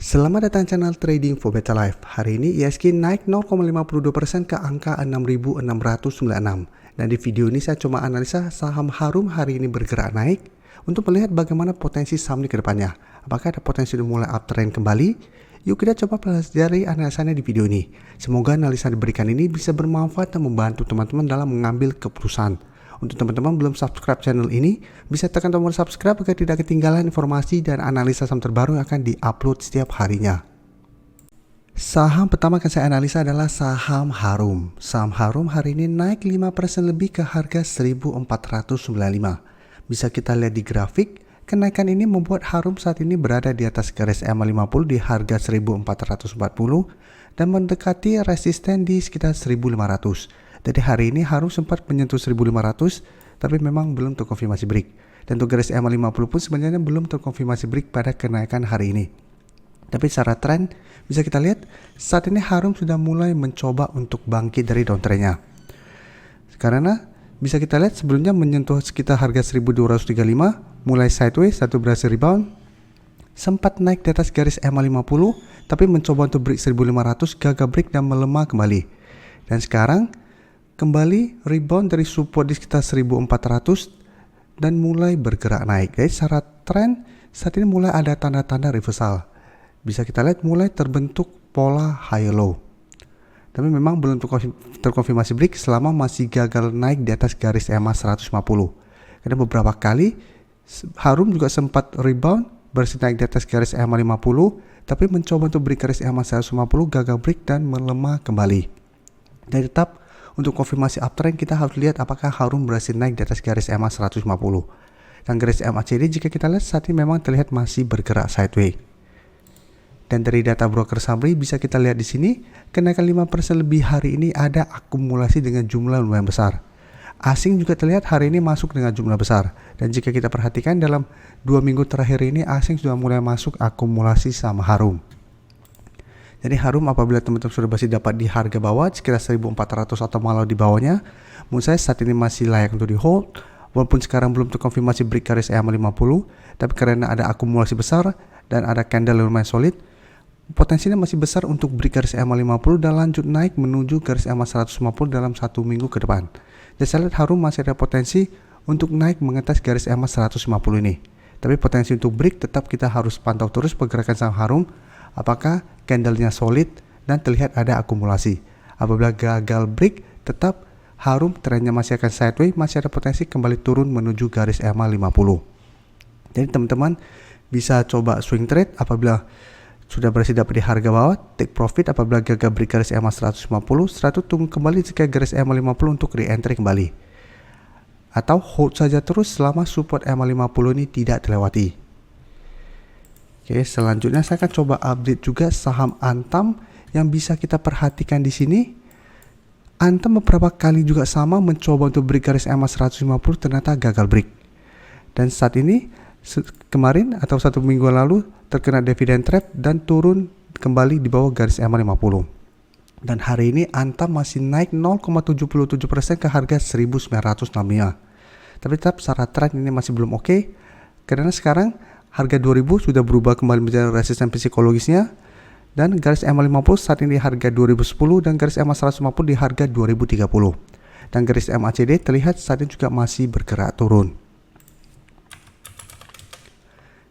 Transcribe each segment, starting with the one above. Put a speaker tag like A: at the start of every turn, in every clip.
A: Selamat datang channel Trading for Better Life. Hari ini ISG naik 0,52% ke angka 6.696. Dan di video ini saya cuma analisa saham Harum hari ini bergerak naik untuk melihat bagaimana potensi saham ini ke depannya. Apakah ada potensi untuk mulai uptrend kembali? Yuk kita coba pelajari analisanya di video ini. Semoga analisa yang diberikan ini bisa bermanfaat dan membantu teman-teman dalam mengambil keputusan. Untuk teman-teman belum subscribe channel ini, bisa tekan tombol subscribe agar tidak ketinggalan informasi dan analisa saham terbaru yang akan diupload setiap harinya. Saham pertama akan saya analisa adalah saham Harum. Saham Harum hari ini naik 5% lebih ke harga 1495. Bisa kita lihat di grafik, kenaikan ini membuat Harum saat ini berada di atas garis EMA50 di harga 1440 dan mendekati resisten di sekitar 1500. Jadi hari ini Harum sempat menyentuh 1500 tapi memang belum terkonfirmasi break. Dan untuk garis EMA50 pun sebenarnya belum terkonfirmasi break pada kenaikan hari ini. Tapi secara tren bisa kita lihat saat ini Harum sudah mulai mencoba untuk bangkit dari downtrendnya. Karena bisa kita lihat sebelumnya menyentuh sekitar harga 1235, mulai sideways, satu berhasil rebound, sempat naik di atas garis EMA50 tapi mencoba untuk break 1500, gagal break dan melemah kembali. Dan sekarang kembali rebound dari support di sekitar 1400 dan mulai bergerak naik. Jadi secara tren saat ini mulai ada tanda-tanda reversal. Bisa kita lihat mulai terbentuk pola high low. Tapi memang belum terkonfirmasi break selama masih gagal naik di atas garis EMA 150. Karena beberapa kali Harum juga sempat rebound berhasil naik di atas garis EMA 50 tapi mencoba untuk break garis EMA 150, gagal break dan melemah kembali. Dan tetap untuk konfirmasi uptrend kita harus lihat apakah Harum berhasil naik di atas garis EMA 150. Dan garis MACD jika kita lihat saat ini memang terlihat masih bergerak sideways. Dan dari data broker summary bisa kita lihat di sini kenaikan 5% lebih hari ini ada akumulasi dengan jumlah lumayan besar. Asing juga terlihat hari ini masuk dengan jumlah besar. Dan jika kita perhatikan dalam 2 minggu terakhir ini asing sudah mulai masuk akumulasi sama Harum. Jadi Harum apabila teman-teman sudah berhasil dapat di harga bawah sekitar 1400 atau malah di bawahnya, menurut saya saat ini masih layak untuk di hold. Walaupun sekarang belum terkonfirmasi break garis EMA 50, tapi karena ada akumulasi besar dan ada candle lumayan solid, potensinya masih besar untuk break garis EMA 50 dan lanjut naik menuju garis EMA 150 dalam 1 minggu ke depan. Dan saya lihat Harum masih ada potensi untuk naik mengetes garis EMA 150 ini. Tapi potensi untuk break tetap kita harus pantau terus pergerakan saham Harum. Apakah candlenya solid dan terlihat ada akumulasi. Apabila gagal break, tetap Harum trennya masih akan sideways, masih ada potensi kembali turun menuju garis EMA 50. Jadi teman-teman bisa coba swing trade apabila sudah berhasil dapat di harga bawah, take profit apabila gagal break garis EMA 150, setelah itu tunggu kembali jika garis EMA 50 untuk re-entry kembali. Atau hold saja terus selama support EMA 50 ini tidak terlewati. Oke, selanjutnya saya akan coba update juga saham Antam yang bisa kita perhatikan di sini. Antam beberapa kali juga sama mencoba untuk break garis EMA 150 ternyata gagal break. Dan saat ini kemarin atau 1 minggu lalu terkena dividend trap dan turun kembali di bawah garis EMA 50. Dan hari ini Antam masih naik 0,77% ke harga 1965. Tapi tetap secara trend ini masih belum oke. Karena sekarang harga 2000 sudah berubah kembali menjadi resisten psikologisnya dan garis EMA 50 saat ini di harga 2010 dan garis EMA 150 di harga 2030. Dan garis MACD terlihat saat ini juga masih bergerak turun.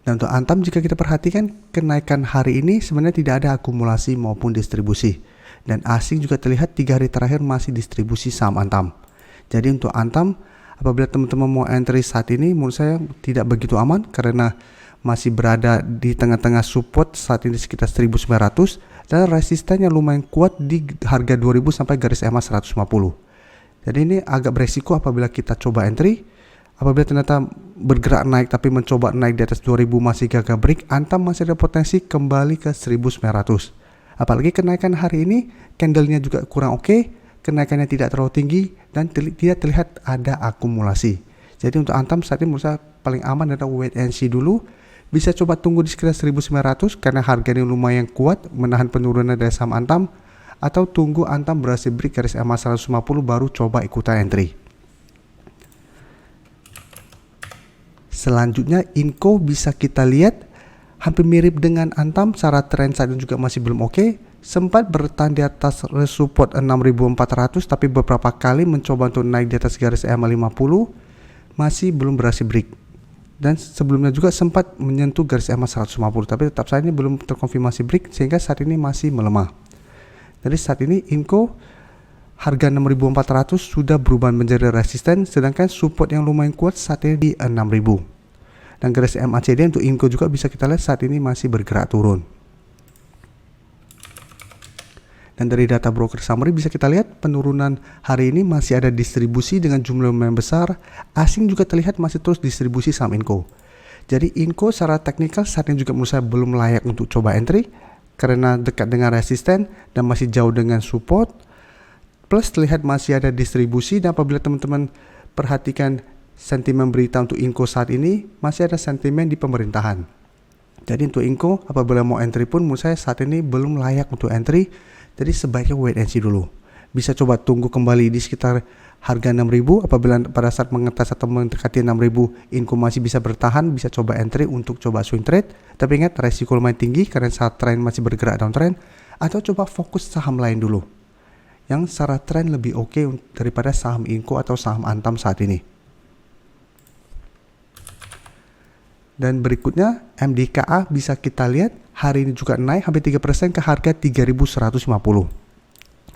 A: Dan untuk Antam jika kita perhatikan kenaikan hari ini sebenarnya tidak ada akumulasi maupun distribusi. Dan asing juga terlihat 3 hari terakhir masih distribusi saham Antam. Jadi untuk Antam apabila teman-teman mau entry saat ini menurut saya tidak begitu aman karena masih berada di tengah-tengah support saat ini sekitar 1900 dan resistannya lumayan kuat di harga 2000 sampai garis EMA 150. Jadi ini agak beresiko apabila kita coba entry. Apabila ternyata bergerak naik tapi mencoba naik di atas 2000 masih gagal break, Antam masih ada potensi kembali ke 1900. Apalagi kenaikan hari ini candlenya juga kurang oke, kenaikannya tidak terlalu tinggi dan tidak terlihat ada akumulasi. Jadi untuk Antam saat ini menurut saya paling aman adalah wait and see dulu. Bisa coba tunggu di sekitar 1900 karena harganya lumayan kuat menahan penurunan dari saham Antam, atau tunggu Antam berhasil break garis EMA 150 baru coba ikutan entry. Selanjutnya Inco bisa kita lihat hampir mirip dengan Antam, secara tren saat ini juga masih belum oke. Sempat bertahan di atas support 6400, tapi beberapa kali mencoba untuk naik di atas garis EMA 50 masih belum berhasil break. Dan sebelumnya juga sempat menyentuh garis EMA 150, tapi tetap saat ini belum terkonfirmasi break, sehingga saat ini masih melemah. Jadi saat ini Inco harga 6400 sudah berubah menjadi resisten, sedangkan support yang lumayan kuat saat ini di 6000. Dan garis MACD untuk Inco juga bisa kita lihat saat ini masih bergerak turun. Dan dari data broker summary bisa kita lihat penurunan hari ini masih ada distribusi dengan jumlah lumayan besar. Asing juga terlihat masih terus distribusi saham Inco. Jadi Inco secara teknikal saat ini juga menurut saya belum layak untuk coba entry karena dekat dengan resisten dan masih jauh dengan support. Plus terlihat masih ada distribusi, dan apabila teman-teman perhatikan sentimen berita untuk Inco saat ini masih ada sentimen di pemerintahan. Jadi untuk Inco apabila mau entry pun menurut saya saat ini belum layak untuk entry. Jadi sebaiknya wait and see dulu. Bisa coba tunggu kembali di sekitar harga 6000. Apabila pada saat mengetas atau mendekati 6000 Inco masih bisa bertahan, bisa coba entry untuk coba swing trade. Tapi ingat resiko lumayan tinggi karena saat tren masih bergerak downtrend. Atau coba fokus saham lain dulu yang secara tren lebih oke daripada saham Inco atau saham Antam saat ini. Dan berikutnya MDKA bisa kita lihat hari ini juga naik hampir 3% ke harga 3150.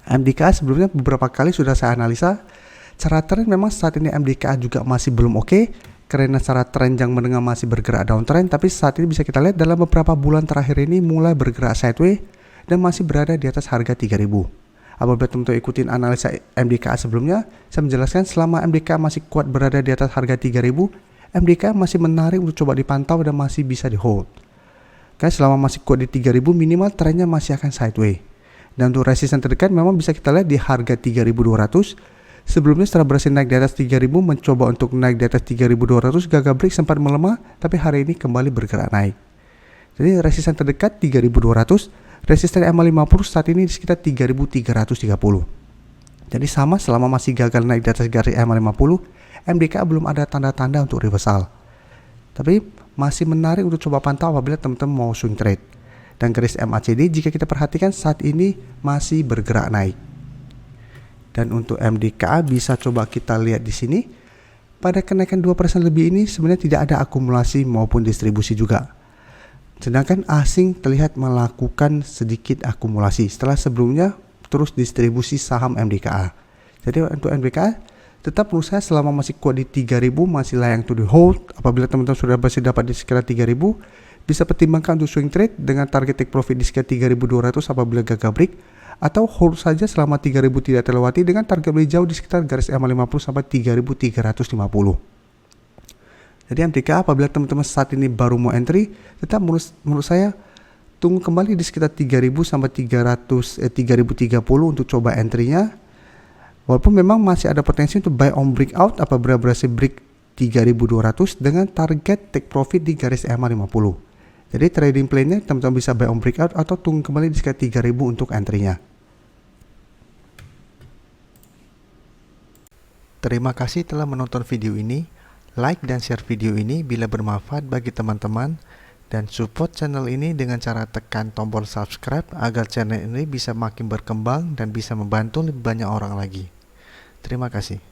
A: MDKA sebelumnya beberapa kali sudah saya analisa, secara tren memang saat ini MDKA juga masih belum oke karena secara tren yang menengah masih bergerak downtrend, tapi saat ini bisa kita lihat dalam beberapa bulan terakhir ini mulai bergerak sideways dan masih berada di atas harga 3000. Apabila teman-teman ikutin analisa MDKA sebelumnya, saya menjelaskan selama MDKA masih kuat berada di atas harga 3000, MDKA masih menarik untuk coba dipantau dan masih bisa di hold. Karena selama masih kuat di 3000 minimal trennya masih akan sideways. Dan untuk resisten terdekat memang bisa kita lihat di harga 3200. Sebelumnya setelah berhasil naik di atas 3000, mencoba untuk naik di atas 3200, gagal break sempat melemah, tapi hari ini kembali bergerak naik. Jadi resisten terdekat 3200. Resisten EMA 50 saat ini di sekitar 3330. Jadi sama, selama masih gagal naik di atas garis EMA 50, MDKA belum ada tanda-tanda untuk reversal. Tapi masih menarik untuk coba pantau apabila teman-teman mau swing trade. Dan garis MACD jika kita perhatikan saat ini masih bergerak naik. Dan untuk MDKA bisa coba kita lihat di sini. Pada kenaikan 2% lebih ini sebenarnya tidak ada akumulasi maupun distribusi juga. Sedangkan asing terlihat melakukan sedikit akumulasi setelah sebelumnya terus distribusi saham MDKA. Jadi untuk MDKA tetap menurut saya selama masih kuat di 3000 masih layak untuk di hold. Apabila teman-teman sudah berhasil dapat di sekitar 3000, bisa pertimbangkan untuk swing trade dengan target take profit di sekitar 3200 apabila gagal break, atau hold saja selama 3000 tidak terlewati dengan target beli jauh di sekitar garis EMA 50 sampai 3350. Jadi MDKA apabila teman-teman saat ini baru mau entry, tetap menurut saya tunggu kembali di sekitar 3000 sampai 3030 untuk coba entry-nya. Walaupun memang masih ada potensi untuk buy on breakout apabila berhasil break 3200 dengan target take profit di garis EMA 50. Jadi trading plan-nya teman-teman bisa buy on breakout atau tunggu kembali di sekitar 3000 untuk entry-nya. Terima kasih telah menonton video ini. Like dan share video ini bila bermanfaat bagi teman-teman, dan support channel ini dengan cara tekan tombol subscribe agar channel ini bisa makin berkembang dan bisa membantu lebih banyak orang lagi. Terima kasih.